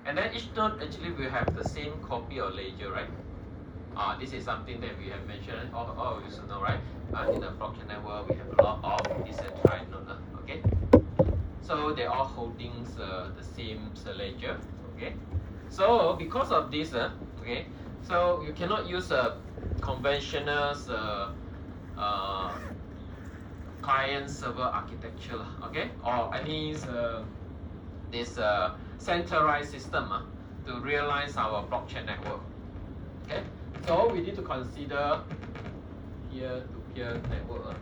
And then each node actually will have the same copy of ledger, right? This is something that we have mentioned, all of you should know, right? In the blockchain network, we have a lot of decentralized nodes, okay? So they're all holding the same ledger, okay? So because of this, okay, so you cannot use a conventional client server architecture, okay, or any this centralized system to realize our blockchain network. Okay, so we need to consider peer-to-peer network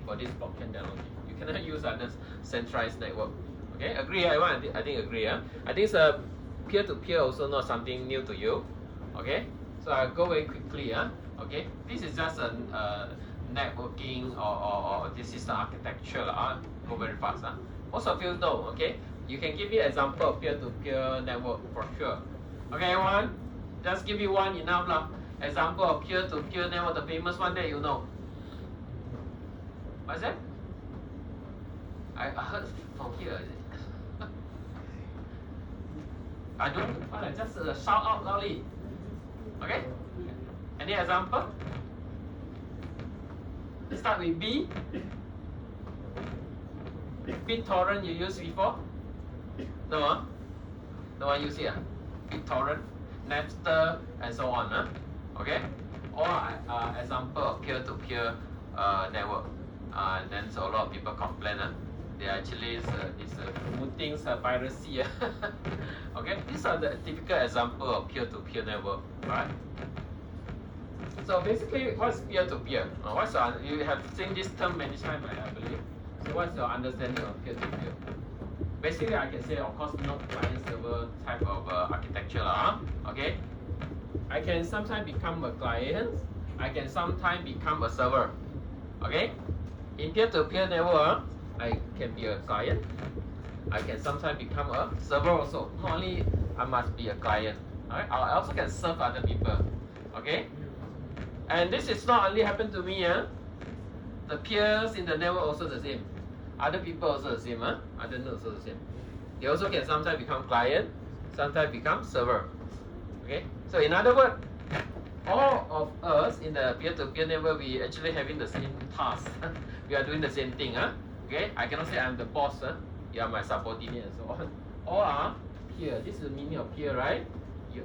for this blockchain technology. You cannot use other centralized network. Okay, agree everyone? I think agree. I think peer-to-peer also not something new to you. Okay, so I'll go very quickly. Okay, this is just a networking or this is the architecture. Go very fast. Most of you know. Okay, you can give me an example of peer-to-peer network for sure. Okay, everyone, just give me one enough lah. Example of peer-to-peer network, the famous one that you know. What's that? I heard from here. I don't. Just shout out loudly. Okay. Any example? Start with B. BitTorrent you used before? No, no one use it. BitTorrent, Napster, and so on. Okay. Or example of peer-to-peer network. And then so a lot of people complain. They actually is promoting piracy. Okay. These are the typical example of peer-to-peer network. Alright. So basically, what's peer-to-peer? You have seen this term many times, I believe. So what's your understanding of peer-to-peer? Basically, I can say, of course, not client-server type of architecture, okay? I can sometimes become a client. I can sometimes become a server, okay? In peer-to-peer network, I can be a client. I can sometimes become a server also. Not only I must be a client, alright? I also can serve other people, okay? And this is not only happen to me, the peers in the network also the same. Other people also the same, other nodes also the same. They also can sometimes become client, sometimes become server. Okay, so in other words, all of us in the peer-to-peer network, we actually having the same task. We are doing the same thing. Okay, I cannot say I'm the boss. You are my subordinate and so on. All are peer. This is the meaning of peer, right?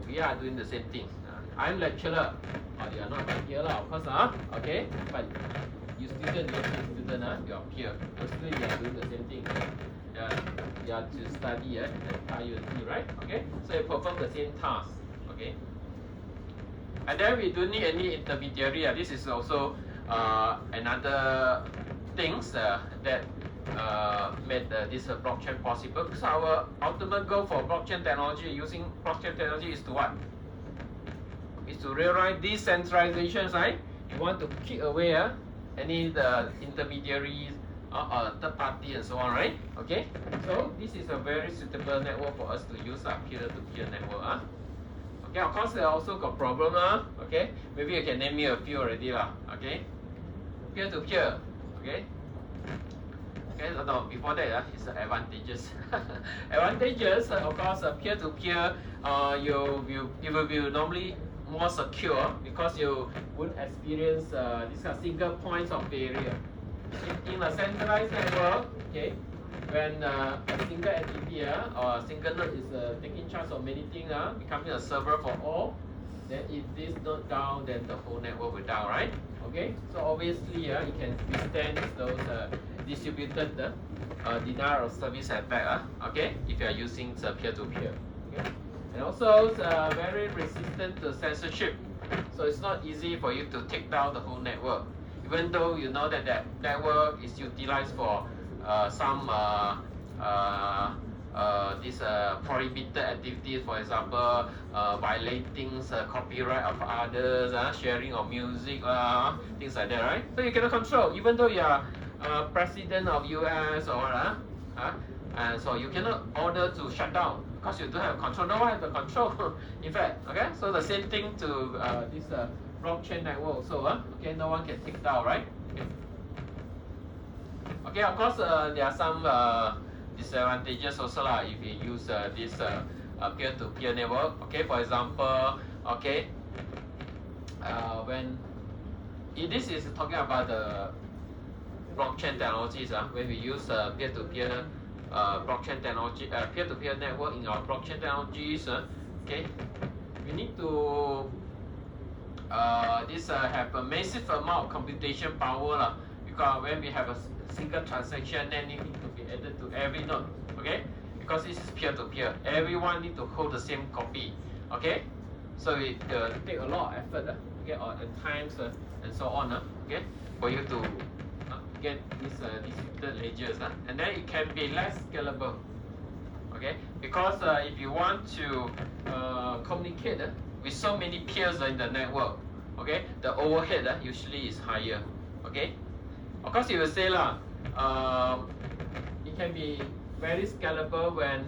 We are doing the same thing. I'm lecturer. You are not peer, of course. Okay, but you student, you are peer. Mostly you are doing the same thing. You have to study at IUT, right? Okay, so you perform the same task. Okay, and then we don't need any intermediary. This is also another things that made this blockchain possible. Because our ultimate goal for blockchain technology, using blockchain technology, is to what? Is to realize decentralization, right? You want to kick away any the intermediaries or third party and so on, right? Okay, so this is a very suitable network for us to use a peer-to-peer network. Okay, of course they also got problem. Okay, maybe you can name me a few already Okay, peer-to-peer. Okay. Okay, no, before that, it's the advantages. Advantages, of course, peer-to-peer, it will be normally more secure because you won't experience these single points of failure. In a centralized network, okay, when a single entity or a single node is taking charge of many things, becoming a server for all, then if this node down, then the whole network will down, right? Okay, so obviously you can withstand those distributed denial of service attack, okay, if you are using the peer-to-peer. Okay? And also it's very resistant to censorship, so it's not easy for you to take down the whole network, even though you know that that network is utilized for some these prohibited activities, for example, violating copyright of others, sharing of music, things like that, right? So you cannot control, even though you are president of US or and so you cannot order to shut down because you don't have control. No one has the control. In fact, okay. So the same thing to this blockchain network. So okay, no one can take down, right? Okay, of course there are some disadvantages also if you use this peer-to-peer network. Okay, for example, okay, when this is talking about the blockchain technologies. When we use peer-to-peer blockchain technology, peer-to-peer network in our blockchain technologies, okay, we need to have a massive amount of computation power, because when we have a single transaction, then it need to be added to every node. Okay, because this is peer-to-peer, everyone need to hold the same copy. Okay, so it take a lot of effort. Okay, or at times and so on. Okay, for you to get these distributed ledgers, and then it can be less scalable. Okay, because if you want to communicate with so many peers in the network, okay, the overhead usually is higher. Okay, of course you will say it can be very scalable when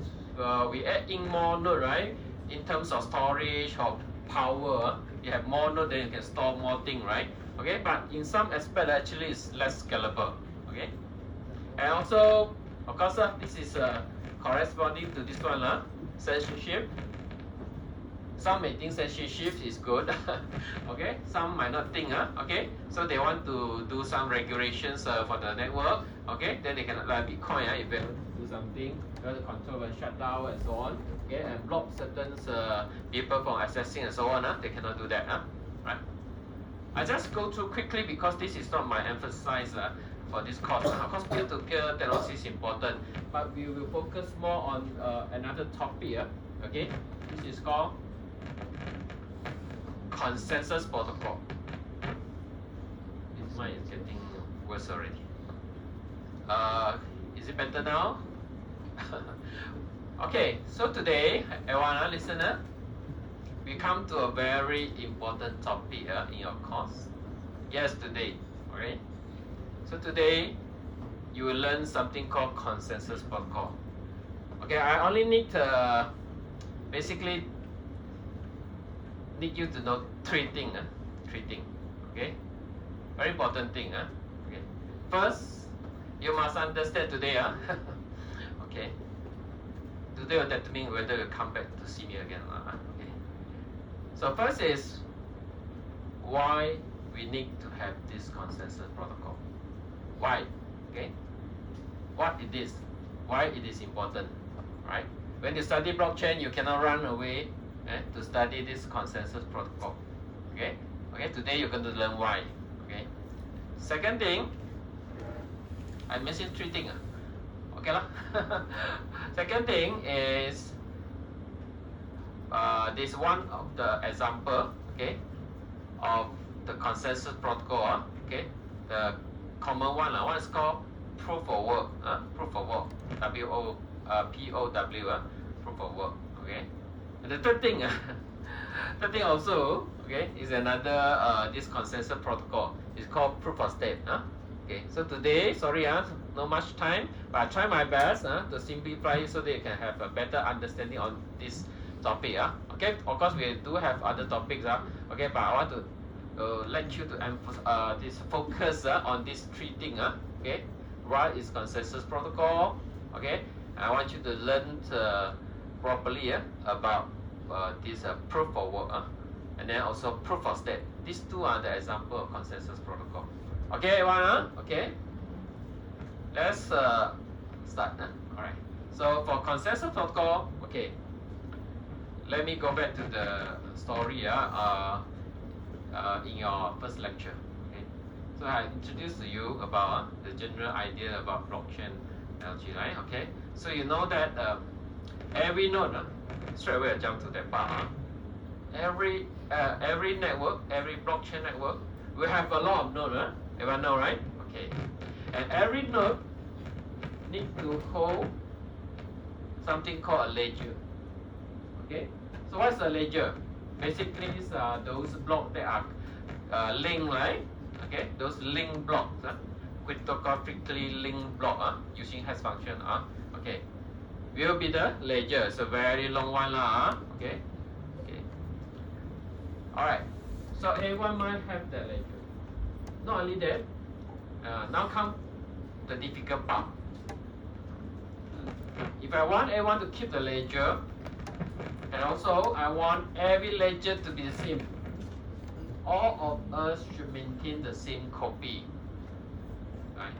we add in more node, right? In terms of storage or power, you have more node, then you can store more thing, right? Okay, but in some aspect actually it's less scalable. Okay, and also of course this is corresponding to this one, censorship. Some may think censorship is good. Okay, some might not think. Okay, so they want to do some regulations for the network. Okay, then they cannot, like Bitcoin, if they do something, they want to control and shut down and so on. Okay, and block certain people from accessing and so on. They cannot do that. Right? I just go through quickly because this is not my emphasis for this course. Of course, peer-to-peer technology is important, but we will focus more on another topic. Okay, this is called consensus protocol. This mine is getting worse already. Is it better now? Okay, so today, everyone, listener, we come to a very important topic in your course. Yes, today. Okay. So today, you will learn something called consensus protocol. Okay, I only need basically need you to know three things. Okay, very important thing. Okay, first, you must understand today. Okay, today will determine whether you come back to see me again. Okay, so first is why we need to have this consensus protocol. Why? Okay, what it is, why it is important, right? When you study blockchain, you cannot run away to study this consensus protocol. Okay, today you're going to learn why. Okay, second thing, I mentioned three things. Okay lah. Second thing is this one of the example, okay, of the consensus protocol. Okay, the common one. One is called proof of work. Proof of work. POW. Proof of work. Okay. And the third thing, also, okay, is another this consensus protocol. It's called proof of stake. Okay. So today, sorry, not much time, but I try my best to simplify it so that you can have a better understanding on this topic. Okay. Of course, we do have other topics. Okay, but I want to let you to emphasize this focus on these three things. Okay. What is consensus protocol? Okay. I want you to learn properly about this proof of work, and then also proof of stake. These two are the example of consensus protocol. Okay, everyone. Okay, let's start. All right. So for consensus protocol, okay, let me go back to the story. In your first lecture. Okay. So I introduced to you about the general idea about blockchain technology, right? Okay. So you know that every node, straight away I jump to that part. Every network, every blockchain network, we have a lot of nodes. Everyone know, right? Okay. And every node need to hold something called a ledger. Okay. So what's a ledger? Basically, it's those blocks that are linked, right? Okay. Those link blocks, cryptographically linked block using hash function. Okay. Will be the ledger. It's a very long one, okay. Okay. All right. So everyone might have that ledger. Not only that, now come the difficult part. If I want everyone to keep the ledger, And also, I want every ledger to be the same. All of us should maintain the same copy. Right?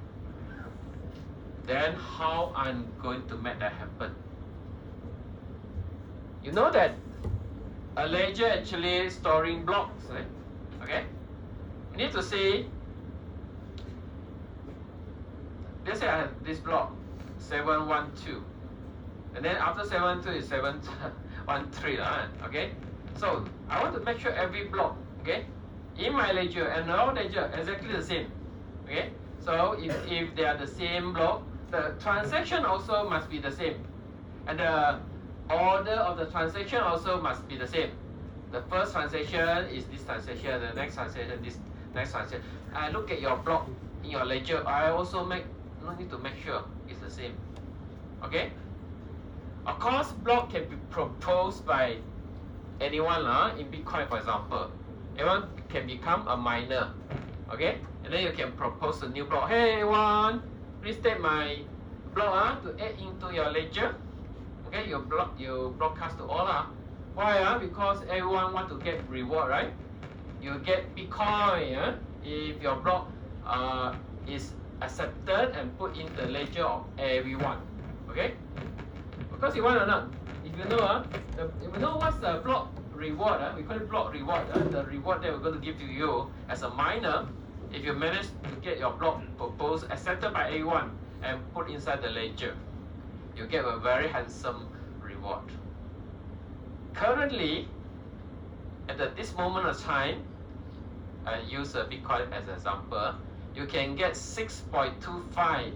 Then how I'm going to make that happen? You know that a ledger actually storing blocks, right? Okay? We need to say, let's say I have this block, 712. And then after 712 is 713, okay? So I want to make sure every block, okay, in my ledger and our ledger exactly the same, okay? So if they are the same block, the transaction also must be the same, and the order of the transaction also must be the same. The first transaction is this transaction, the next transaction this next transaction. I look at your block in your ledger. I also need to make sure it's the same, okay? Of course, block can be proposed by anyone in Bitcoin, for example. Anyone can become a miner, okay? And then you can propose a new block. Hey, everyone, please take my block to add into your ledger. Okay, you broadcast to all. Why? Because everyone want to get reward, right? You get Bitcoin if your block is accepted and put in the ledger of everyone. Okay? Because you want or not, if you know, if you know what's the block reward, we call it block reward. The reward that we're going to give to you as a miner, if you manage to get your block proposed, accepted by everyone, and put inside the ledger, you get a very handsome reward. Currently, at this moment of time, I use Bitcoin as an example, you can get 6.25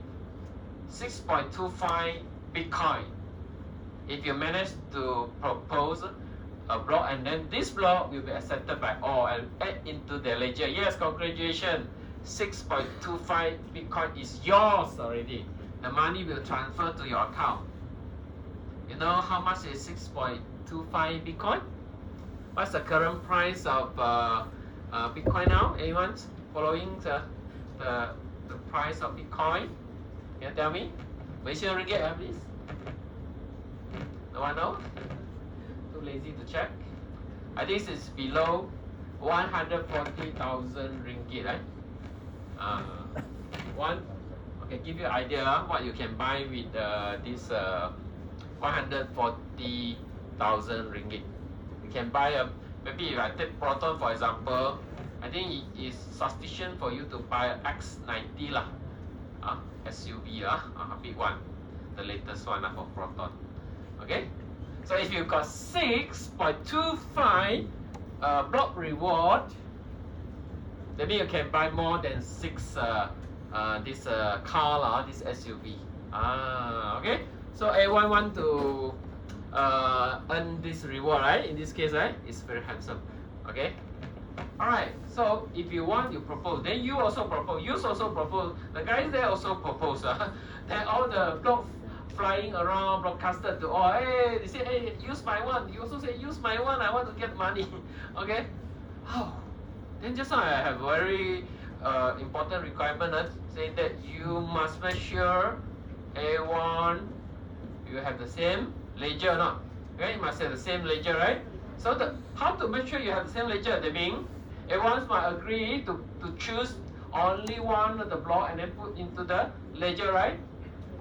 Bitcoin if you manage to propose a block, and then this block will be accepted by all and add into the ledger. Yes, congratulations, 6.25 Bitcoin is yours already. The money will transfer to your account. You know how much is 6.25 Bitcoin? What's the current price of Bitcoin now? Anyone following the price of Bitcoin? Can you tell me? Malaysian ringgit, please. No one know? Too lazy to check. I think it's below 140,000 ringgit, right? Okay, give you an idea what you can buy with this 140,000 ringgit. You can buy maybe if I take Proton for example, I think it is sufficient for you to buy X90 lah, SUV a big one, the latest one for Proton. Okay, so if you got 6.25 block reward, that means you can buy more than 6 this car this SUV. Okay, so everyone want to earn this reward, right? In this case, right, it's very handsome. Okay, all right. So if you want, you propose. Then you also propose. You also propose. The guys there also propose. Then all the block flying around, broadcasted to all. Hey, they say, hey, use my one. You also say, use my one. I want to get money. Okay. Oh, then just now I have very important requirement saying that you must make sure everyone you have the same ledger or not. Okay, you must have the same ledger, right? So how to make sure you have the same ledger? That means everyone must agree to choose only one of the block and then put into the ledger, right?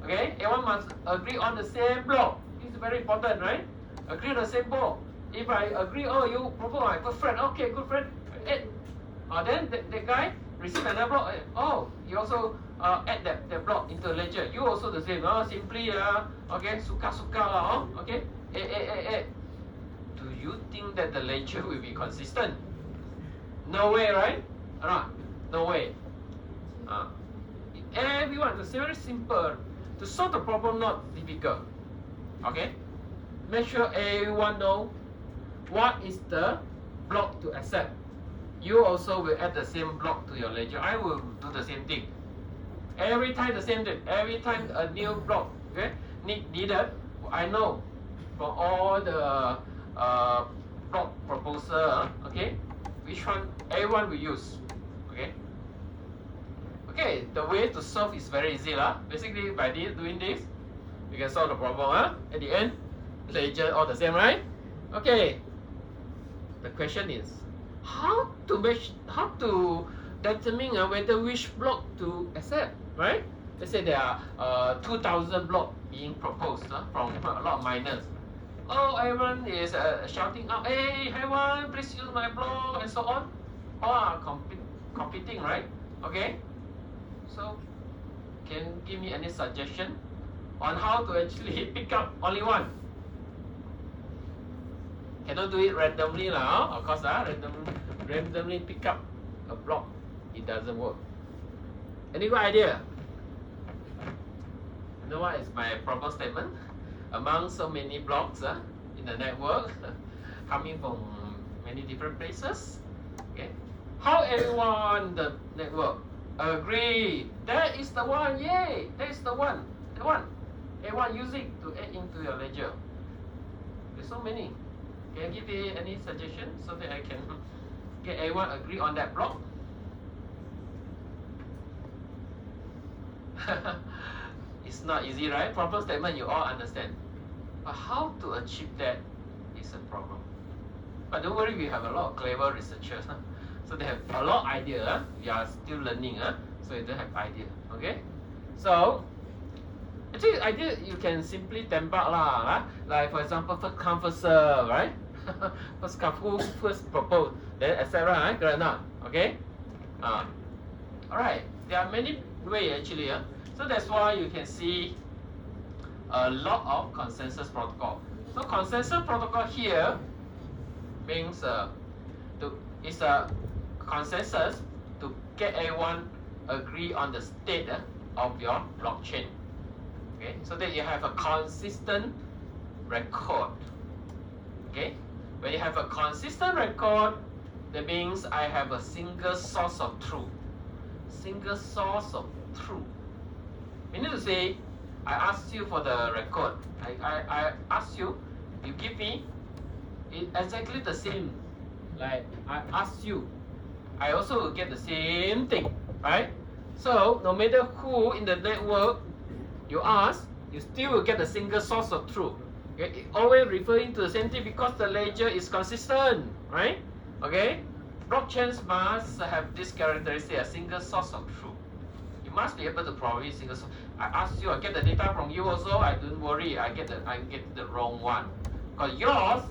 Okay, everyone must agree on the same block. It's very important, right? Agree on the same block. If I agree, oh, you propose my good friend, okay, good friend, add. Then the guy receive another block. Oh, he also add that block into the ledger. You also the same. Simply okay, suka lah. Okay, add. Do you think that the ledger will be consistent? No way, right? Or not? No way. Everyone, it's very simple. To solve the problem, not difficult. Okay? Make sure everyone know what is the block to accept. You also will add the same block to your ledger. I will do the same thing. Every time the same thing. Every time a new block, okay, needed. I know for all the block proposal, okay, which one everyone will use. Okay. Okay, the way to solve is very easy Basically, by doing this, you can solve the problem At the end, ledger all the same, right? Okay, the question is how to determine whether which block to accept, right? Let's say there are 2,000 blocks being proposed from a lot of miners. Oh, everyone is shouting out, hey, everyone, please use my block, and so on. All are competing, right? Okay. So, can you give me any suggestion on how to actually pick up only one? Cannot do it randomly now, of course. Randomly pick up a block, it doesn't work. Any good idea? You know what is my problem statement? Among so many blocks in the network, coming from many different places, okay, how everyone in the network agree that is the one, yay, that is the one everyone using to add into your ledger. There's so many. Can you give me any suggestion so that I can get everyone agree on that block? It's not easy, right? Problem statement you all understand. But how to achieve that is a problem. But don't worry, we have a lot of clever researchers. So they have a lot of idea. We are still learning, so you don't have idea. Okay? So, actually, idea you can simply tembak lah. Like for example, first come first serve, right? First come, who first propose, then etc. Right? Correct or not? Okay? Alright, there are many ways actually. So that's why you can see a lot of consensus protocol. So consensus protocol here means it's a consensus to get everyone agree on the state of your blockchain. Okay, so that you have a consistent record. Okay, when you have a consistent record, that means I have a single source of truth. Single source of truth. Meaning to say, I ask you for the record. I ask you, you give me exactly the same. Like I ask you, I also will get the same thing, right? So no matter who in the network you ask, you still will get the single source of truth. Okay? Always referring to the same thing because the ledger is consistent, right? Okay? Blockchains must have this characteristic, a single source of truth. You must be able to provide single source. I ask you, I get the data from you also. I don't worry, I get the wrong one. Because yours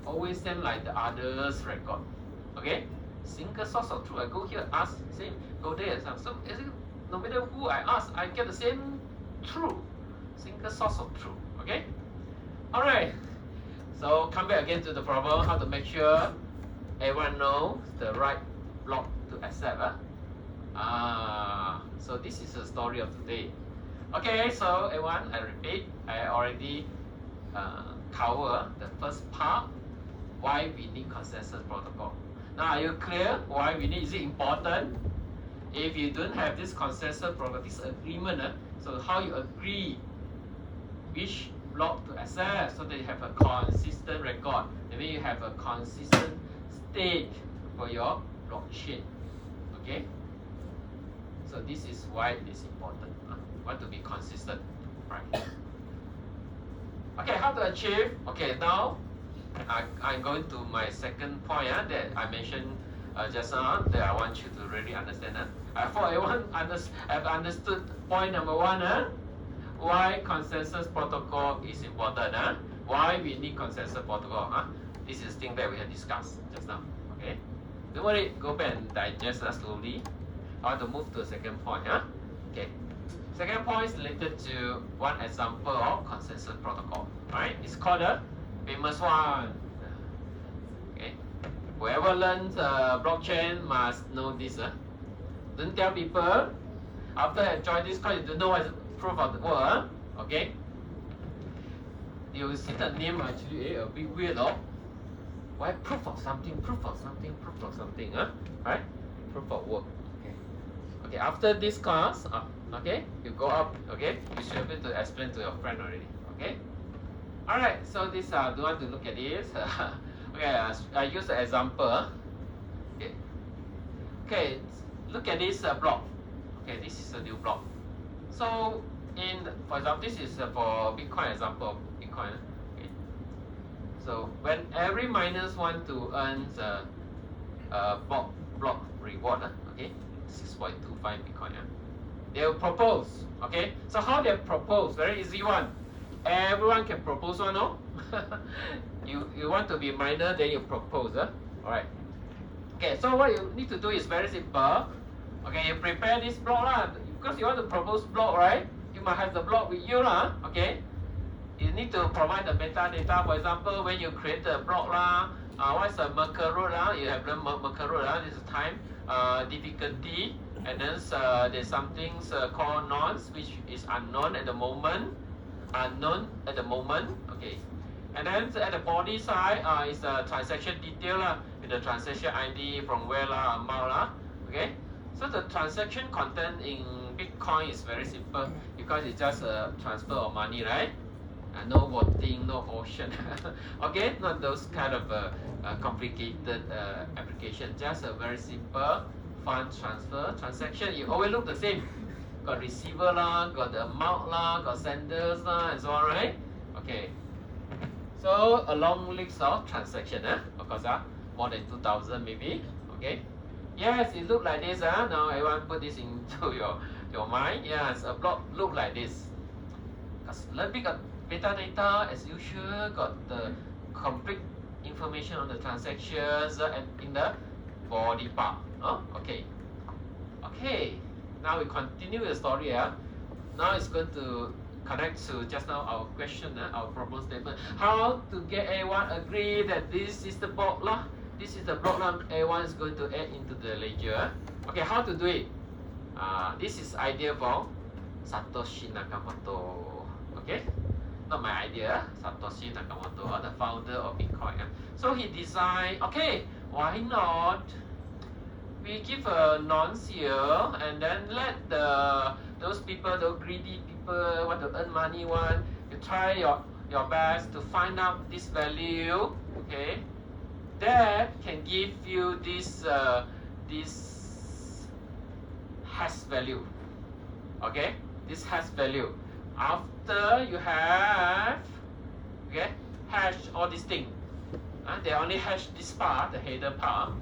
always same like the others record. Okay? Single source of truth. I go here, ask, same, go there. So no matter who I ask, I get the same truth. Single source of truth. Okay? Alright. So come back again to the problem, how to make sure everyone knows the right block to accept. So this is the story of today. Okay, so everyone, I repeat, I already cover the first part, why we need consensus protocol. Now, are you clear why we need? Is it important? If you don't have this consensus protocol, this agreement, so how you agree which block to accept, so that you have a consistent record. That means you have a consistent state for your blockchain. Okay? So this is why it is important. Want to be consistent, right? Okay, how to achieve? Okay, now I'm going to my second point that I mentioned just now that I want you to really understand. I thought everyone have understood point number one. Why consensus protocol is important. Why we need consensus protocol. This is thing that we have discussed just now. Okay, don't worry, go back and digest slowly. I want to move to the second point. Okay. Second point is related to one example of consensus protocol. Right? It's called the famous one. Okay. Whoever learns blockchain must know this. Don't tell people after I join this course you don't know what is proof of the work. Okay. You will see the name actually a bit weird. Why proof of something? Proof of something? Proof of something? Right? Proof of work. Okay, after this class, okay, you go up, okay, you should be able to explain to your friend already, okay? Alright, so this, do you want to look at this? Okay, I use the example, okay. Okay, look at this block. Okay, this is a new block. So, for example, this is for Bitcoin example of Bitcoin, okay. So when every miners want to earn the block reward, okay, 6.25 Bitcoin, they will propose, okay. So how they propose? Very easy one. Everyone can propose one, no? you want to be a miner, then you propose, all right. Okay, so what you need to do is very simple. Okay, you prepare this block lah, because you want to propose block, right? You must have the block with you lah, okay. You need to provide the metadata. For example, when you create the block lah, what's the Merkle root lah? You have the Merkle root lah. This is time, difficulty, and then there's something called nonce, which is unknown at the moment. Okay. And then at the body side is the transaction detail lah, with the transaction ID from where lah, amount lah. Okay. So the transaction content in Bitcoin is very simple because it's just a transfer of money, right? No voting, no option. Okay, not those kind of complicated application. Just a very simple fund transfer transaction. You always look the same. Got receiver lah, got the amount lah, got senders lah, and so on, right? Okay. So a long list of transaction, of course, more than 2,000 maybe. Okay. Yes, it look like this. Now everyone put this into your mind. Yes, a block look like this. Because a little bit of metadata as usual, got the complete information on the transactions and in the body part. Okay. Okay. Now we continue the story. Now it's going to connect to just now our question, our problem statement. How to get everyone agree that this is the block lah? This is the block lah. Everyone is going to add into the ledger. Okay, how to do it? This is idea from Satoshi Nakamoto. Okay, not my idea. Satoshi Nakamoto, the founder of Bitcoin. So he designed. Okay, why not? We give a nonce here, and then let those people, those greedy people, want to earn money one, you try your best to find out this value. Okay, that can give you this hash value. Okay, this hash value. After you have hash all these things, they only hash this part, the header part.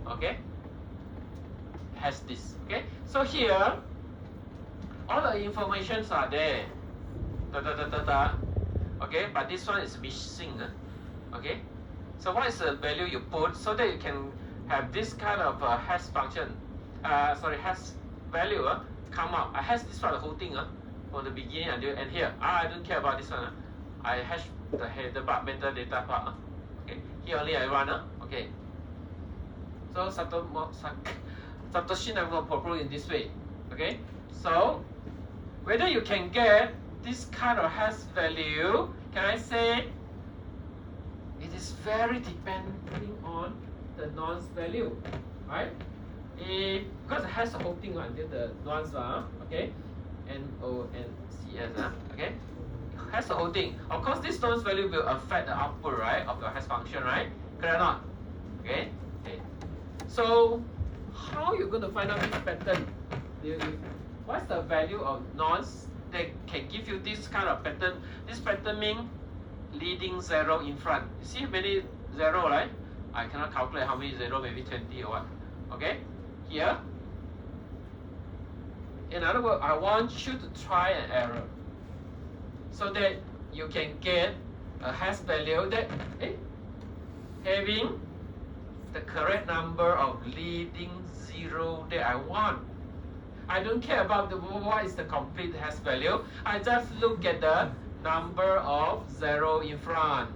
Okay, hash this. Okay, so here all the informations are there. Okay, but this one is missing. Okay, so what is the value you put so that you can have this kind of hash function? Hash value come up. I hash this one, the whole thing from the beginning until and here. I don't care about this one. I hash the header part, metadata part. Okay, here only I run. Okay, so Satoshi Nakamoto proposed in this way. Okay, so whether you can get this kind of hash value, can I say it is very depending on the nonce value, right? Because it has the whole thing until the nonce, okay, NONCS, okay, it has the whole thing. Of course, this nonce value will affect the output, right, of your hash function, right? Correct or not? Okay. So how you going to find out this pattern? What's the value of nonce that can give you this kind of pattern? This pattern means leading zero in front. You see many zero, right? I cannot calculate how many zero, maybe 20 or what. Okay, here. In other words, I want you to try an error so that you can get a hash value that having the correct number of leading zero that I want. I don't care about what is the complete hash value. I just look at the number of zero in front.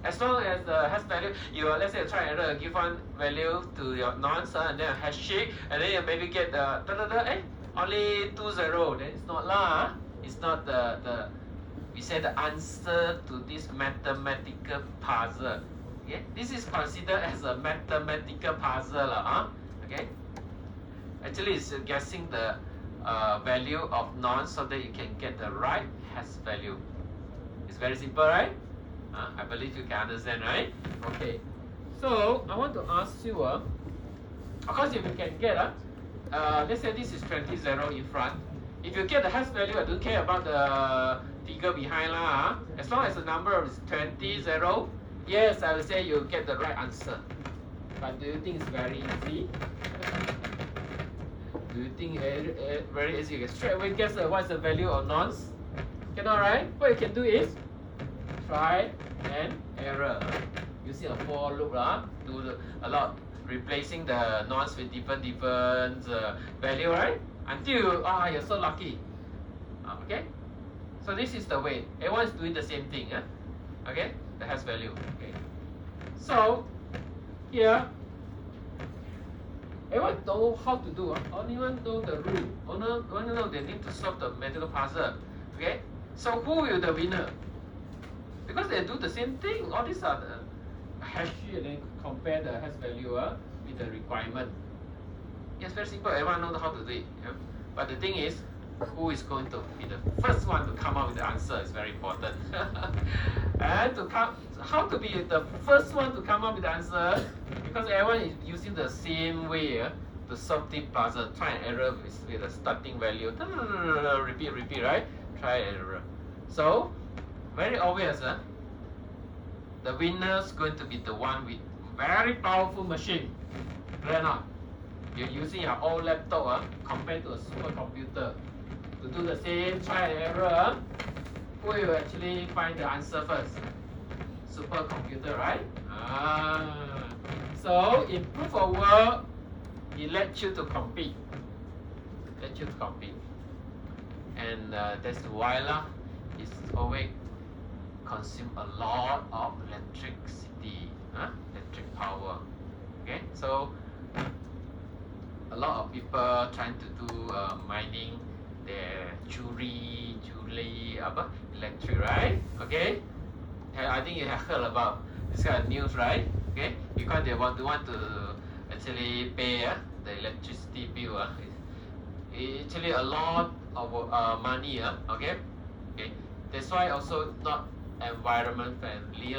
As long as the hash value, let's say you try and give one value to your nonce and then a hash shake, and then you maybe get the only 20, then it's not lah. It's not the we say the answer to this mathematical puzzle. Okay, this is considered as a mathematical puzzle okay. Actually, it's guessing the value of nonce so that you can get the right hash value. It's very simple, right? I believe you can understand, right? Okay. So I want to ask you, of course, if you can get, let's say this is 20 zero in front. If you get the hash value, I don't care about the figure behind lah. As long as the number is 20 zero, Yes, I will say you get the right answer. But do you think it's very easy? Do you think very easy? You can straight away guess what's the value of nonce? Cannot, right? What you can do is try and error. Using a for loop, do a lot, replacing the nonce with different value, right? Until you're so lucky. Okay? So this is the way. Everyone is doing the same thing. Okay? That has value. Okay. So here, everyone know how to do. Only one know the rule. Only know they need to solve the mathematical puzzle. Okay. So who will the winner? Because they do the same thing. All these are the hash and then compare the hash value with the requirement. It's very simple. Everyone knows how to do it. Yeah? But the thing is, who is going to be the first one to come up with the answer is very important. And how to be the first one to come up with the answer, because everyone is using the same way to solve the puzzle. Try and error with the starting value. Repeat, right? Try and error. So, very obvious. The winner is going to be the one with very powerful machine. Clear not? You're using your old laptop compared to a supercomputer. To do the same try and error, who will actually find the answer first? Supercomputer, right? So in proof of work, it lets you to compete. And that's why it's always consume a lot of electricity, electric power. Okay, so a lot of people trying to do mining their jewelry, electric, right? Okay, I think you have heard about this kind of news, right? Okay, because they want to actually pay the electricity bill. It's actually a lot of money. Okay, that's why also not environment friendly.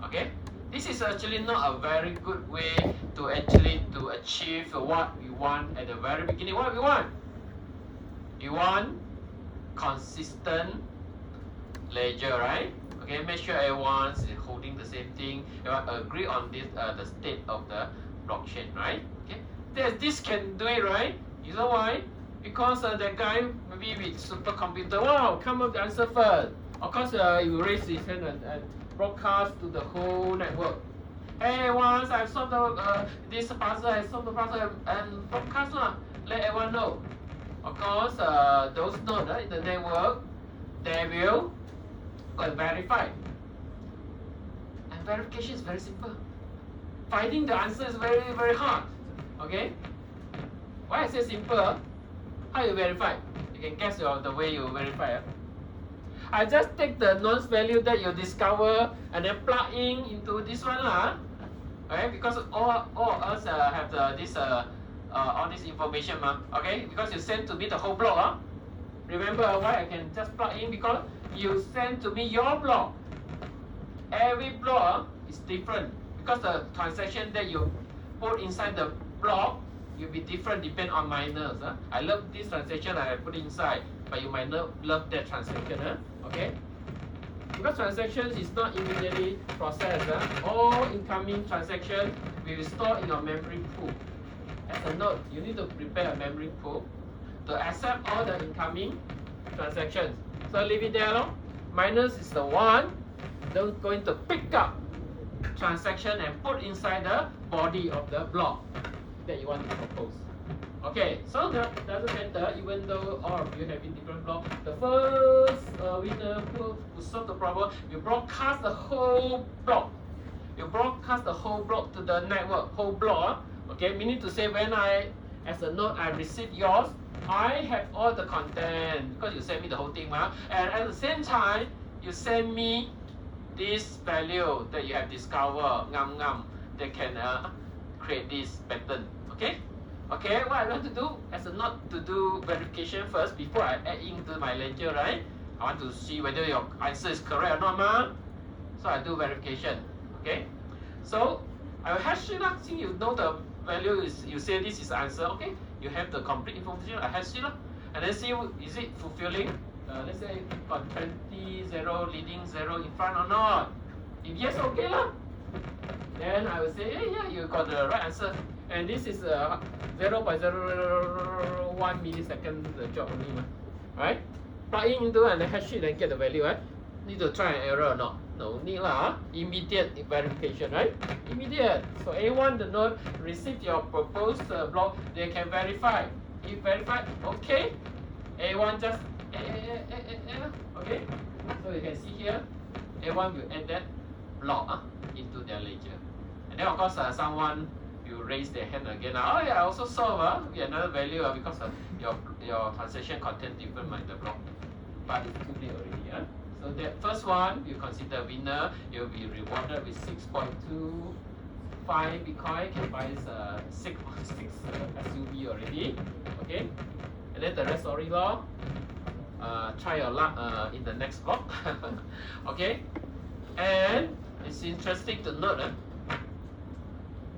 Okay, this is actually not a very good way to actually to achieve what we want at the very beginning. What we want? You want consistent ledger, right? Okay, make sure everyone is holding the same thing. Everyone agree on this the state of the blockchain, right? Okay, this can do it, right? You know why? Because that guy maybe with supercomputer, wow, come up the answer first. Of course, you raise his hand and broadcast to the whole network. Hey, once I solved this puzzle, I solved the puzzle and broadcast let everyone know. Of course, those nodes in the network, they will go and verify. And verification is very simple. Finding the answer is very, very hard. Okay? Why I say simple? How you verify? You can guess the way you verify. I just take the nonce value that you discover and then plug in into this one okay? Because all of us have all this information okay? Because you send to me the whole block Remember why I can just plug in? Because you send to me your block. Every block is different because the transaction that you put inside the block will be different depending on miners. I love this transaction I put inside, but you might not love that transaction. Okay? Because transactions is not immediately processed. All incoming transactions will be stored in your memory pool. As a note, you need to prepare a memory pool to accept all the incoming transactions. So leave it there. Minus is the one that's going to pick up transaction and put inside the body of the block that you want to propose. Okay, so that doesn't matter even though all of you have in different blocks. The first winner who solve the problem, you broadcast the whole block. You broadcast the whole block to the network, whole block. Okay, meaning to say when as a node, I receive yours, I have all the content because you send me the whole thing, and at the same time, you send me this value that you have discovered, that can create this pattern. Okay? Okay, what I want to do as a node to do verification first before I add into my ledger, right? I want to see whether your answer is correct or not, so I do verification. Okay? So I will hash it up. Since you know the value is, you say this is the answer. Okay? You have the complete information. I hash it up, and then see is it fulfilling. Let's say got 20, 0, leading 0 in front or not. If yes, okay lah. then I will say, hey, yeah, you got the right answer. And this is 0.001 millisecond job only, right? Plug in into and hash it and get the value, right? Need to try and error or not? No need lah. Immediate verification, right? Immediate. So A1, the node received your proposed block, they can verify. If verified, okay. A1 just okay. So you can see here, A1 will add that block into their ledger. And then of course someone will raise their hand again. Oh yeah, I also solve another value because your transaction content different like the block. But it's too late already. So that first one you consider winner, you'll be rewarded with 6.25 Bitcoin, can buy 6 SUV already. Okay? And then the rest sorry law. Try your luck in the next block. Okay? And it's interesting to note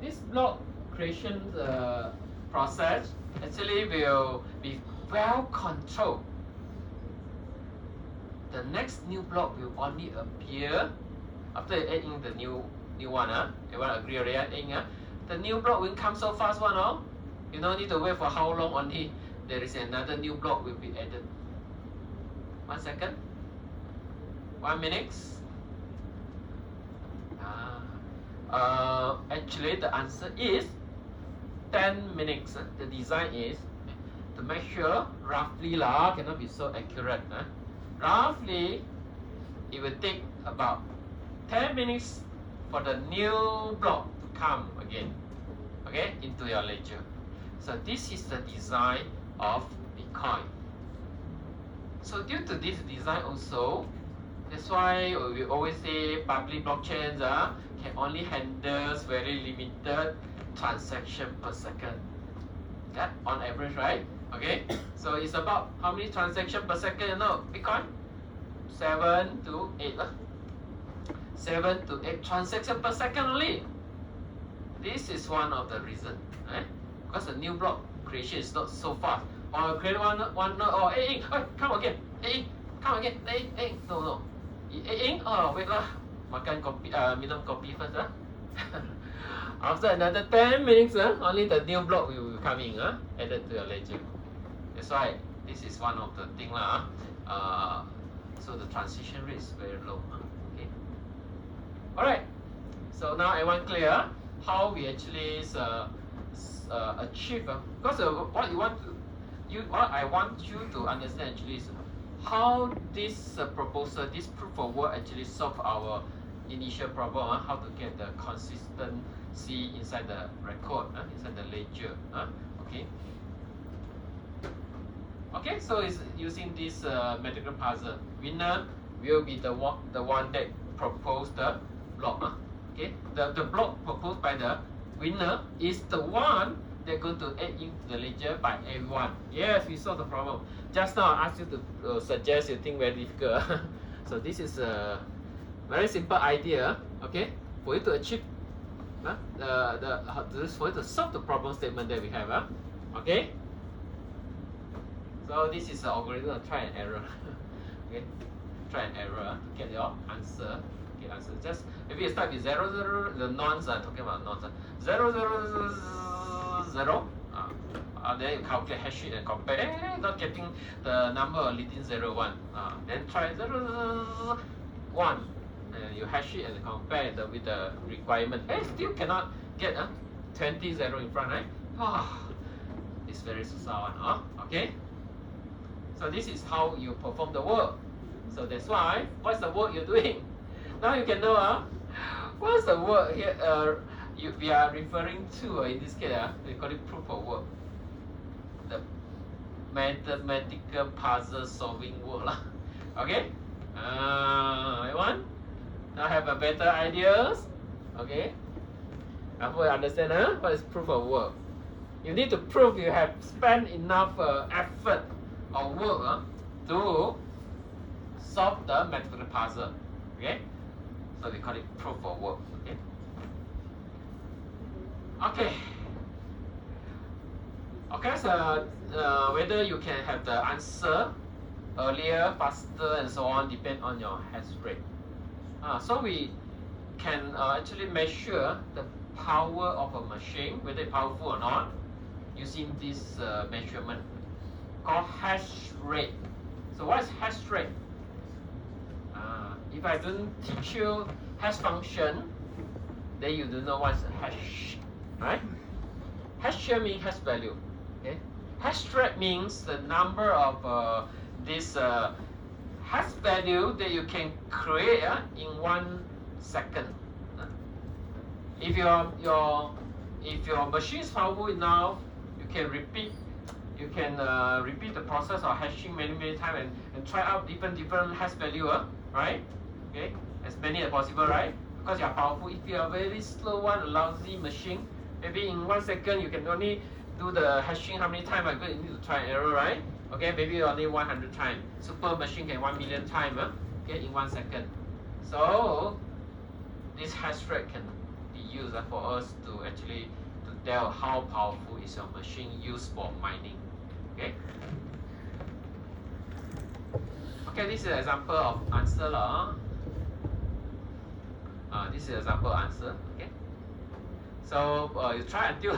this block creation process actually will be well controlled. The next new block will only appear after you add in the new one. Everyone agree already? The new block will come so fast one. You don't need to wait for how long only there is another new block will be added. 1 second. 1 minute. Actually the answer is 10 minutes. The design is to make sure roughly cannot be so accurate. Roughly it will take about 10 minutes for the new block to come again, okay, into your ledger. So this is the design of Bitcoin. So due to this design also, that's why we always say public blockchains can only handle very limited transaction per second. Yeah, on average, right? Okay, so it's about how many transactions per second, you know, Bitcoin? 7 to 8. 7 to 8 transactions per second only. This is one of the reasons, right? Because the new block creation is not so fast. Or create one node, or hey, come again, come again, no. Oh, wait lah, makan kopi, minum kopi first After another 10 minutes, only the new block will come in, added to your ledger. That's why this is one of the thing lah. So the transition rate is very low. Okay. All right. So now everyone clear how we actually achieve. Because what I want you to understand actually is how this proposal, this proof of work actually solve our initial problem. How to get the consistency inside the record, inside the ledger. Okay. Okay, so it's using this mathematical puzzle. Winner will be the one that proposed the block. Okay, the block proposed by the winner is the one they're going to add into the ledger by everyone. Yes, we solved the problem. Just now I asked you to suggest you think very difficult. So this is a very simple idea. Okay, for you to achieve for you to solve the problem statement that we have. Okay. So this is the algorithm of try and error. Okay, try and error to get your answer. Okay, answer. Just maybe you start with 0, 0. The nonce talking about nonce. 0, 0, 0. Then you calculate hash it and compare. Not getting the number leading 0, 1. Then try 0, 0, 1. And you hash it and compare with the requirement. Still cannot get 20, 0 in front, right? It's very susah one. Okay. So this is how you perform the work. So that's why, what's the work you're doing? Now you can know what's the work here we are referring to in this case, we call it proof of work. The mathematical puzzle solving work. Okay? Everyone? Now have a better ideas? Okay? I hope you understand what is proof of work. You need to prove you have spent enough effort or work to solve the mathematical puzzle. Okay? So we call it proof of work. Okay? Okay, so whether you can have the answer earlier, faster, and so on depend on your hash rate. So we can actually measure the power of a machine, whether it's powerful or not, using this measurement called hash rate. So what is hash rate? If I don't teach you hash function, then you don't know what's hash, right? Hash here means hash value. Okay. Hash rate means the number of this hash value that you can create in 1 second. If your machine is powerful enough, you can repeat the process of hashing many times and try out different hash value, right? Okay, as many as possible, right? Because you are powerful. If you are very slow one, a lousy machine, maybe in 1 second you can only do the hashing how many times? Because you need to try and error, right? Okay, maybe only 100 times. Super machine can 1 million times, okay, in 1 second. So this hash rate can be used for us to actually to tell how powerful is your machine used for mining. Okay. Okay, this is an example of answer this is an example answer. Okay. So you try until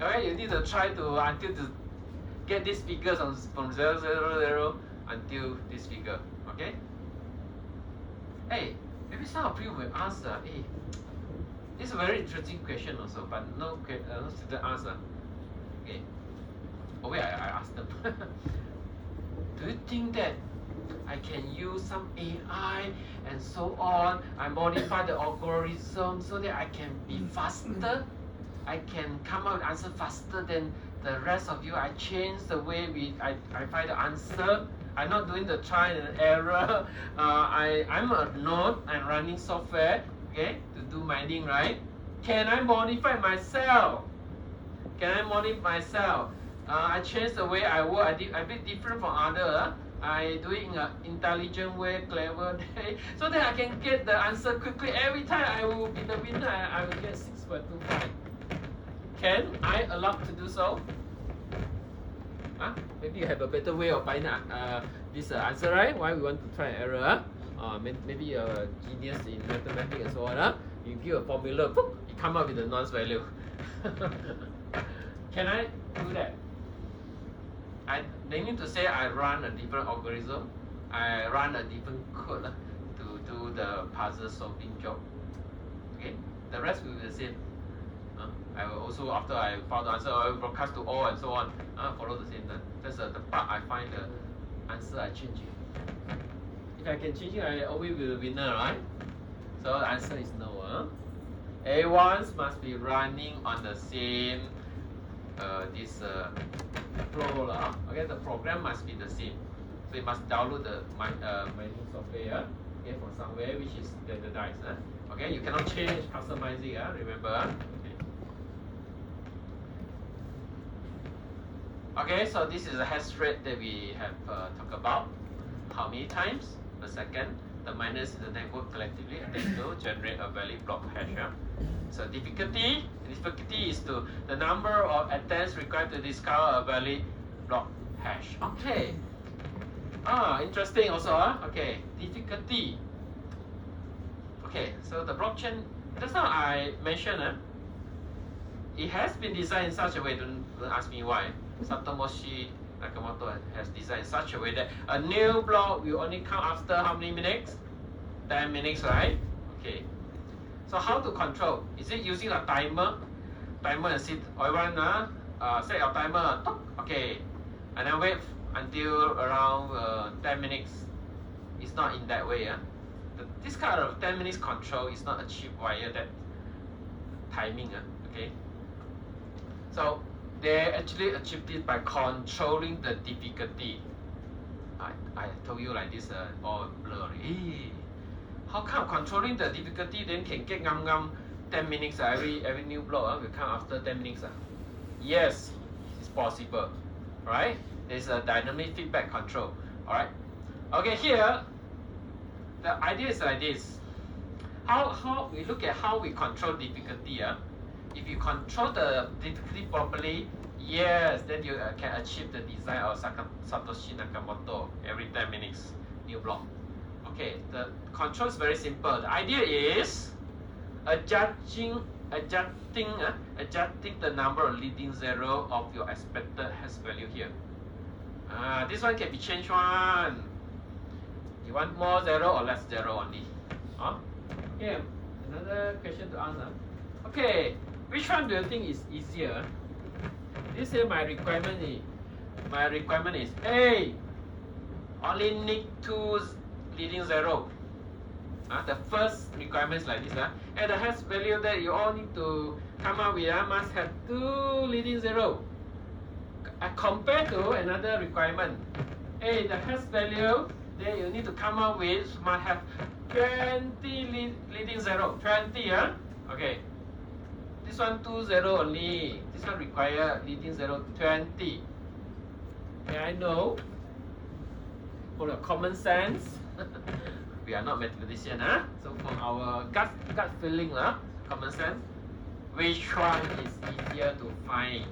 okay, you need to try to until to get these figures from 0, 0, 0 until this figure. Okay. Hey, maybe some of you will ask, hey, this is a very interesting question also, but no student answer. Okay. Oh wait, I asked them. Do you think that I can use some AI and so on? I modify the algorithm so that I can be faster. I can come up with answer faster than the rest of you. I change the way I find the answer. I'm not doing the trial and error. I'm a node. I'm running software, okay, to do mining, right? Can I modify myself? Can I modify myself? I change the way I work. I bit different from other. I do it in an intelligent way, clever way, so that I can get the answer quickly. Every time I will be the winner. I will get 6.25. Can I allow to do so? Maybe you have a better way of finding this answer, right? Why we want to try and error? Maybe you're a genius in mathematics and so on. You give a formula, boop, you come up with a nonce value. Can I do that? They need to say I run a different algorithm. I run a different code to do the puzzle solving job. Okay, the rest will be the same. I will also, after I found the answer, I will broadcast to all and so on. Follow the same. That's the part I find the answer I change it. If I can change it, I always will be winner, right? So the answer is no. A1s must be running on the same this flow. Okay, the program must be the same. So you must download the mining software from somewhere which is standardized. Okay, you cannot change, customize it. Remember. Okay, so this is the hash rate that we have talked about. How many times per second the miners in the network collectively attempt to generate a valid block hash. So difficulty is to the number of attempts required to discover a valid block hash. Okay. Interesting also. Okay, difficulty. Okay, so the blockchain, just now I mentioned it has been designed in such a way, don't ask me why. Satoshi Nakamoto has designed in such a way that a new block will only come after how many minutes? 10 minutes, right? Okay. So how to control? Is it using a timer? Timer and set set your timer. Okay. And then wait until around 10 minutes. It's not in that way. This kind of 10 minutes control is not achieved via that timing. Okay. So they actually achieved it by controlling the difficulty. I told you like this, all blurry. How come controlling the difficulty then can get 10 minutes? Every new block will come after 10 minutes. Yes, it's possible, right? There's a dynamic feedback control. All right. Okay, here the idea is like this. How we look at how we control difficulty. If you control the difficulty properly, yes, then you can achieve the design of Satoshi Nakamoto every 10 minutes, new block. Okay, the control is very simple. The idea is adjusting the number of leading zero of your expected hash value here. This one can be changed one. You want more zero or less zero only? Okay, another question to answer. Okay, which one do you think is easier? This is my requirement is A. Only need 2 leading zero. The first requirement is like this. And the hash value that you all need to come up with must have 2 leading zero. Compared to another requirement. A, the hash value that you need to come up with must have 20 leading zero. 20, Okay. This one 2 zero only. This one require leading zero 20. May I know? For your common sense. We are not mathematician, So from our gut feeling, common sense, which one is easier to find?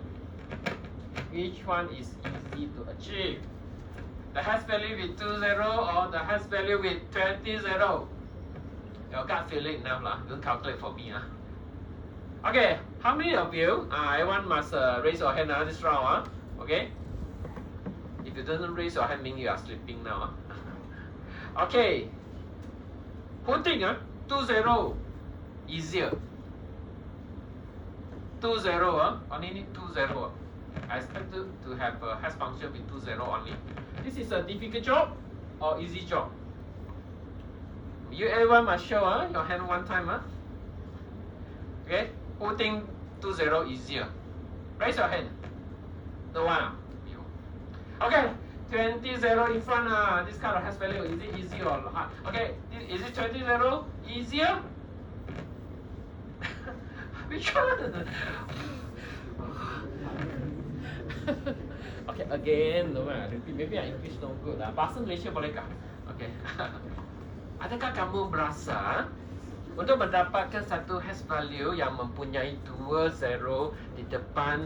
Which one is easy to achieve? The hash value with 2 zero or the hash value with 20 zero? Your gut feeling enough lah. Don't calculate for me, Okay, how many of you? Everyone must raise your hand this round, Okay. If you don't raise your hand, means you are sleeping now. Okay. Who think 2 zero easier? 2 zero, only need 2 zero. I expect to have a hash function with 2 zero only. This is a difficult job or easy job? You everyone must show your hand one time. Okay, who think 2 zero easier? Raise your hand. No one. You. Okay. 20 zero in front, this kind of hash value, is it easy or hard? Okay, is it 20 zero easier? Which one? Okay, again, no, repeat. Maybe our English no good. Bahasa Malaysia boleh kah? Okay. Adakah kamu berasa untuk mendapatkan satu hash value yang mempunyai 2 zero di depan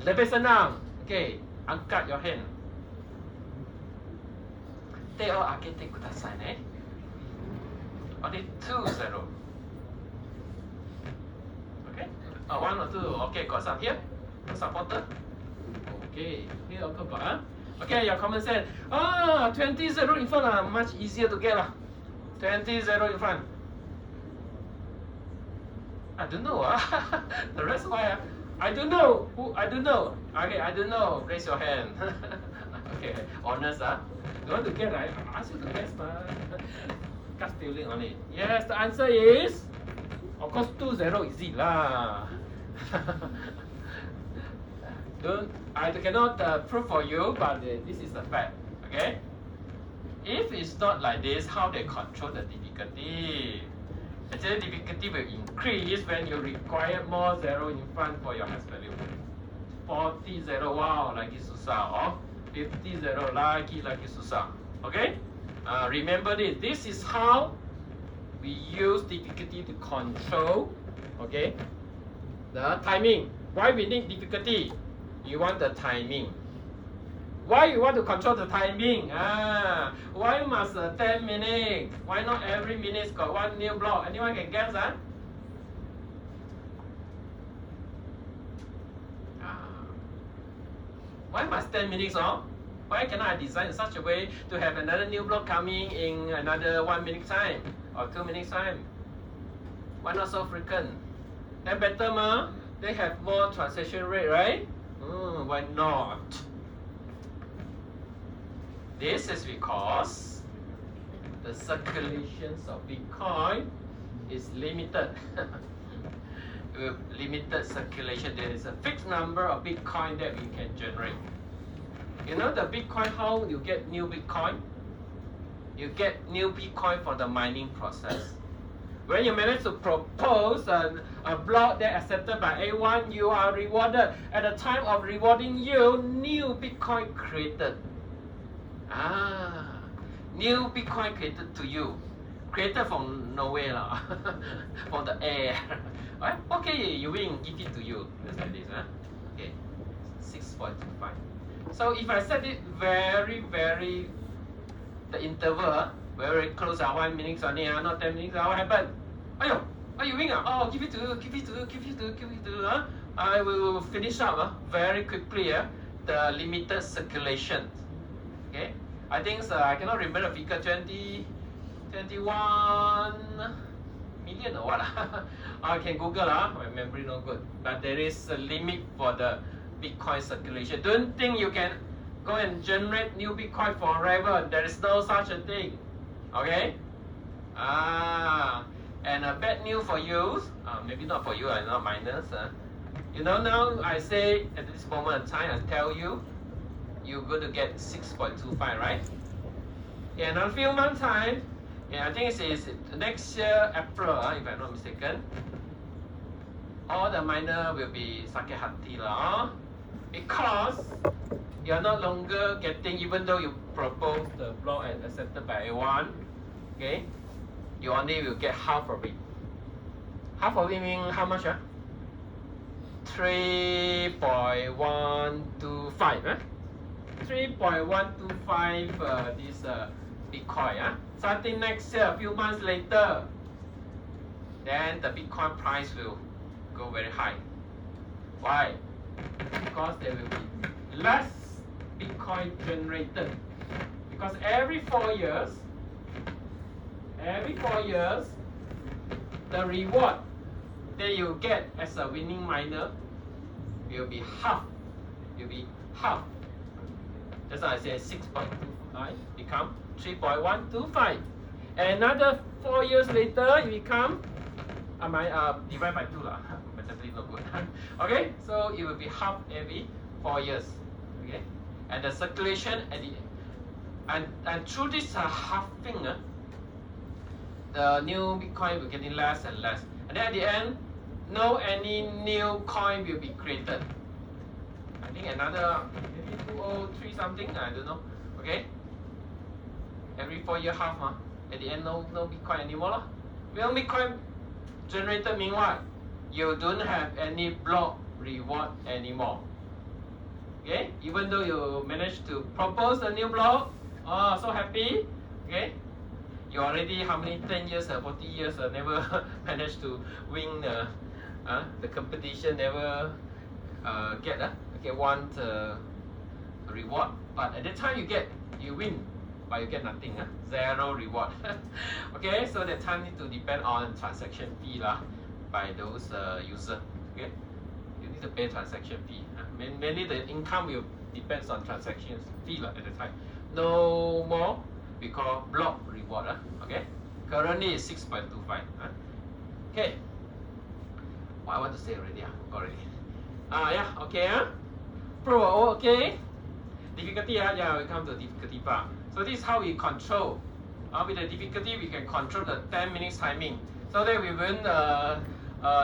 lebih senang? Okay, angkat your hand. 手を開けてくださいね。Only 2 zero. Okay. 1 or 2. Okay, got some here. Supporter. Okay. Here also got. Okay, your common sense. 20 zero in front much easier to get 20 zero in front. I don't know. The rest why? I don't know. Who? I don't know. Okay, I don't know. Raise your hand. Okay, honest You want to get right? I ask you to guess, gut feeling only. Yes, the answer is, of course, 2 zero easy lah. I cannot prove for you, but this is the fact. Okay. If it's not like this, how they control the difficulty? Actually, difficulty will increase when you require more zero in front for your hash value. 40 zero, wow, lagi susah. 50 zero, lagi susah. Okay? Remember this. This is how we use difficulty to control, okay, the timing. Why we need difficulty? You want the timing. Why you want to control the timing? Why must 10 minutes? Why not every minute got one new block? Anyone can guess that? Why must 10 minutes Why cannot I design in such a way to have another new block coming in another 1 minute time or 2 minutes time? Why not so frequent? Then better they have more transaction rate, right? Why not? This is because the circulations of Bitcoin is limited. With limited circulation, there is a fixed number of Bitcoin that we can generate. You know the Bitcoin, how you get new Bitcoin? You get new Bitcoin from the mining process. When you manage to propose a block that accepted by A1, you are rewarded. At the time of rewarding you, new Bitcoin created. New Bitcoin created to you. Created from nowhere, from the air. Right? Okay, you win, give it to you. Just like this, Okay, 6.25. So if I set it very, the interval, very close, 1 minute only, not 10 minutes, what happened? Oh, you win? Oh, give it to you, give it to you, give it to you, give it to you. I will finish up very quickly the limited circulation. Okay, I think I cannot remember the figure 21 million or what. I can Google, my memory no good. But there is a limit for the Bitcoin circulation. Don't think you can go and generate new Bitcoin forever. There is no such a thing. Okay? And a bad news for you, maybe not for you, not miners. You know, now I say at this moment in time, I tell you, you're going to get 6.25, right? In a few months' time, I think it's next year, April, if I'm not mistaken, all the miner will be sakit hati because you're no longer getting, even though you propose the block and accepted by everyone, okay, you only will get half of it. Half of it means how much? 3.125. 3.125 this Bitcoin. Starting next year, a few months later, then the Bitcoin price will go very high. Why? Because there will be less Bitcoin generated. Because every 4 years, the reward that you get as a winning miner will be half. That's why I say 6.25 become 3.125. Another 4 years later, it become divide by 2 but definitely not good. Okay, so it will be half every 4 years. Okay, and the circulation at the and through this halving, the new Bitcoin will getting less and less, and then at the end, no any new coin will be created. I think another maybe 203 something, I don't know. Okay, every 4 year half, at the end no Bitcoin anymore. Well, Bitcoin generated mean what? You don't have any block reward anymore. Okay, even though you managed to propose a new block, oh, so happy. Okay, you already how many 10 years, 40 years never managed to win the competition, never get one reward. But at that time you win, but you get nothing, zero reward. Okay, so that time need to depend on transaction fee by those user. Okay, you need to pay transaction fee. Mainly the income will depends on transaction fee at the time. No more we call block reward. Okay, currently is 6.25. Okay, what I want to say already. Yeah, okay. Pro, okay. Difficulty, yeah, we come to difficulty part. So this is how we control. With the difficulty, we can control the 10 minutes timing, so that we won't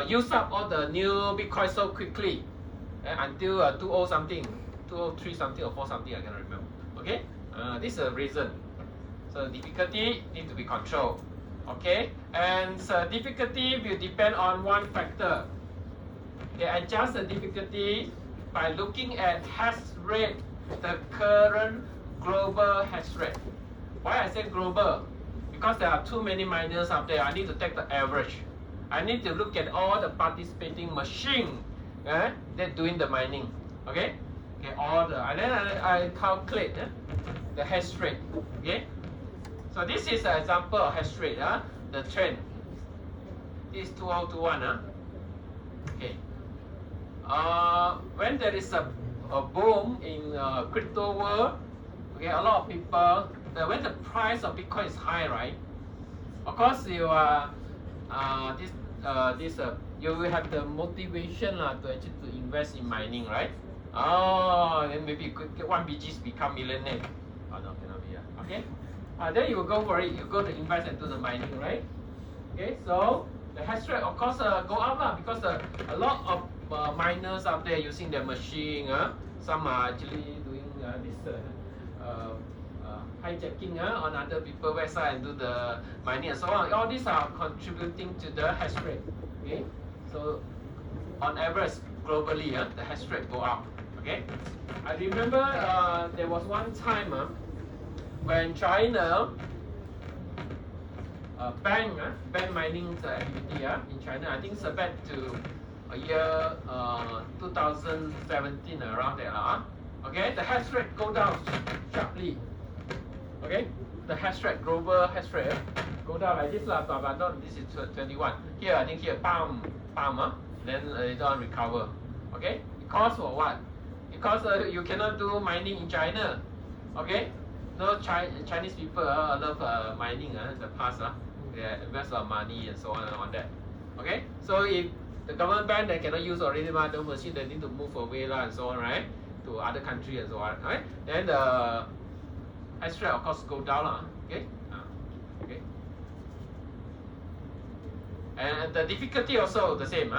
use up all the new Bitcoin so quickly until 20 something, 203 something or 4 something, I cannot remember. Okay, this is the reason. So difficulty need to be controlled. Okay, and so difficulty will depend on one factor. They adjust the difficulty by looking at hash rate, the current global hash rate. Why I say global? Because there are too many miners out there. I need to take the average. I need to look at all the participating machine that doing the mining. Okay, all the and then I calculate the hash rate. Okay, so this is an example of hash rate. The trend. This is 2021. Okay. When there is a boom in crypto world, okay, a lot of people, when the price of Bitcoin is high, right? Of course, you are you will have the motivation to actually to invest in mining, right? Oh, then maybe you could get 1 BGs become millionaire. Oh no, cannot be. Okay. Then you will go for it. You go to invest into the mining, right? Okay, so the hash rate of course go up because a lot of miners out there using their machine. Some are actually doing this hijacking on other people's website and do the mining and so on. All these are contributing to the hash rate. Okay, so on average globally, the hash rate go up. Okay, I remember there was one time when China ban mining activity in China. I think it's back to year 2017 around there. Okay, the hash rate go down sharply. Okay, the hash rate, global hash rate go down like this but not this is 21. Here I think here bam, then later on recover. Okay, because for what? Because you cannot do mining in China. Okay, no Chinese people love mining in the past. They invest a lot of money and so on that. Okay, so if the government ban, they cannot use already, the machine they need to move away and so on, right? To other country and so on, right? Then the hash rate of course go down, okay? Okay. And the difficulty also the same,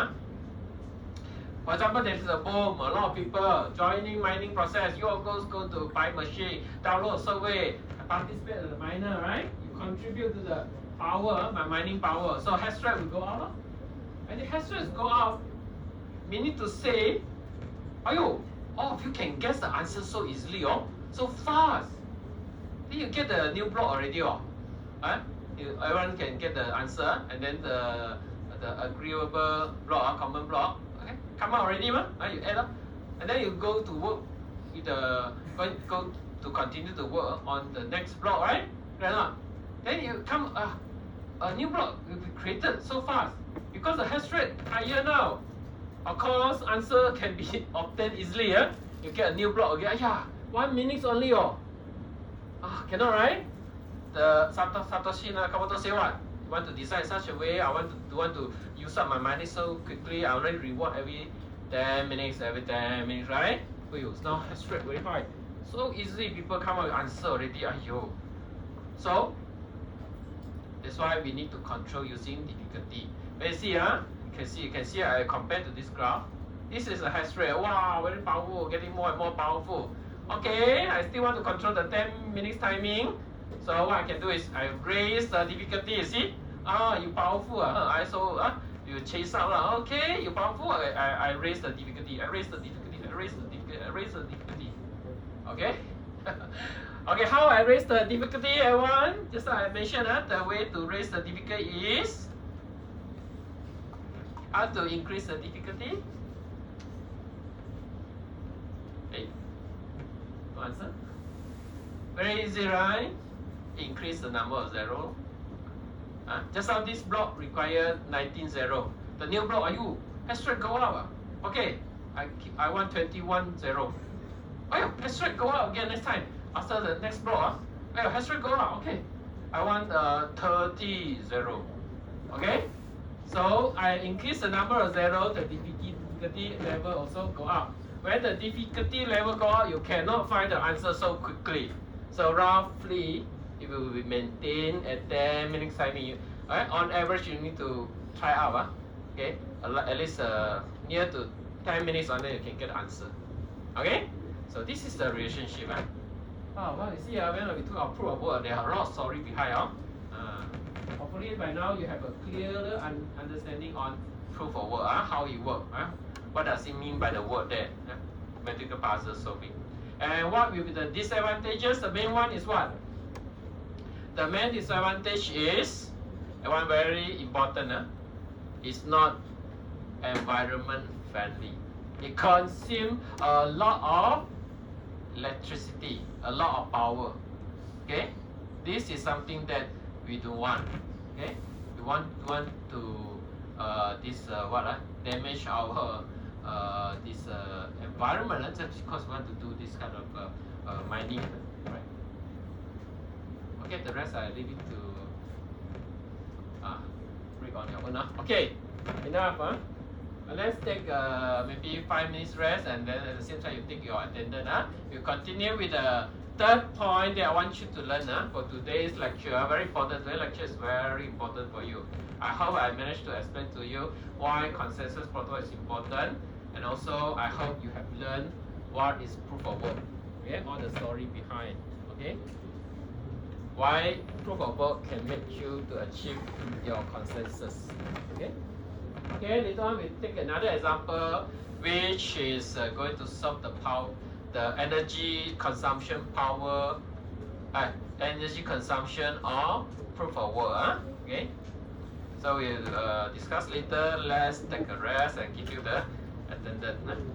For example, there's a boom, a lot of people joining mining process. You all go to buy machine, download survey, participate in the miner, right? You contribute to the power, my mining power. So hash rate will go out. And the hash rate go out, meaning to say, all of you can guess the answer so easily, so fast. Then you get the new block already, everyone can get the answer, and then the agreeable block, common block, okay, come out already, you add up, and then you go to work with go to continue to work on the next block, right? Then you come a new block will be created so fast because the hash rate higher now. Of course, answer can be obtained easily. You get a new block again. 1 minute only. Cannot, right? The Satoshi Nakamoto say what? You want to design such a way. I want to use up my money so quickly. I only reward every 10 minutes, right? Now hash rate very high. So easily people come up with answer already. So that's why we need to control using difficulty. But you can see I compare to this graph. This is a hash rate. Wow, very powerful, getting more and more powerful. Okay, I still want to control the 10 minutes timing. So what I can do is I raise the difficulty. You see? You powerful. You chase out. Okay, you powerful. I raise the difficulty. I raise the difficulty. Okay. Okay, how I raise the difficulty, everyone? Just like I mentioned, the way to raise the difficulty is how to increase the difficulty. No answer? Very easy, right? Increase the number of zero. Just now this block required 19 zero. The new block, hash rate go up. Okay, I want 21 zero. Hash rate go up again next time. After the next block, hash rate go up. Okay, I want 30 zero. Okay, so I increase the number of zero, the difficulty level also go up. When the difficulty level go up, you cannot find the answer so quickly. So roughly, it will be maintained at 10 minutes timing. On average, you need to try out. Okay, at least near to 10 minutes on there, you can get the answer. Okay, so this is the relationship. Well, you see, when we took our proof of work, there are a lot of story behind. Hopefully by now you have a clearer understanding on proof of work, how it works. What does it mean by the word there? Mathematical puzzle solving. And what will be the disadvantages? The main one is what? The main disadvantage is, one very important, it's not environment friendly. It consumes a lot of electricity, a lot of power. Okay, this is something that we don't want. Okay, we want to damage our this environment just because we want to do this kind of mining, right? Okay, the rest I leave it to read on your own. Okay, enough. Let's take maybe 5 minutes rest, and then at the same time you take your attendance. You continue with the third point that I want you to learn for today's lecture. Very important. Today's lecture is very important for you. I hope I managed to explain to you why consensus protocol is important, and also I hope you have learned what is proof of work. Okay, all the story behind. Okay, why proof of work can make you to achieve your consensus. Okay. Okay, later on we take another example, which is going to solve the energy consumption of proof of work. Okay. So we'll discuss later. Let's take a rest and give you the attendance.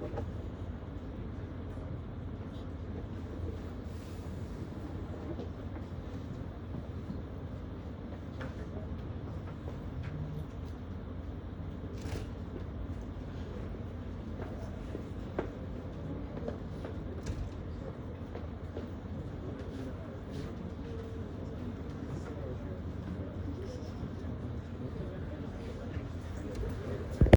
Thank you.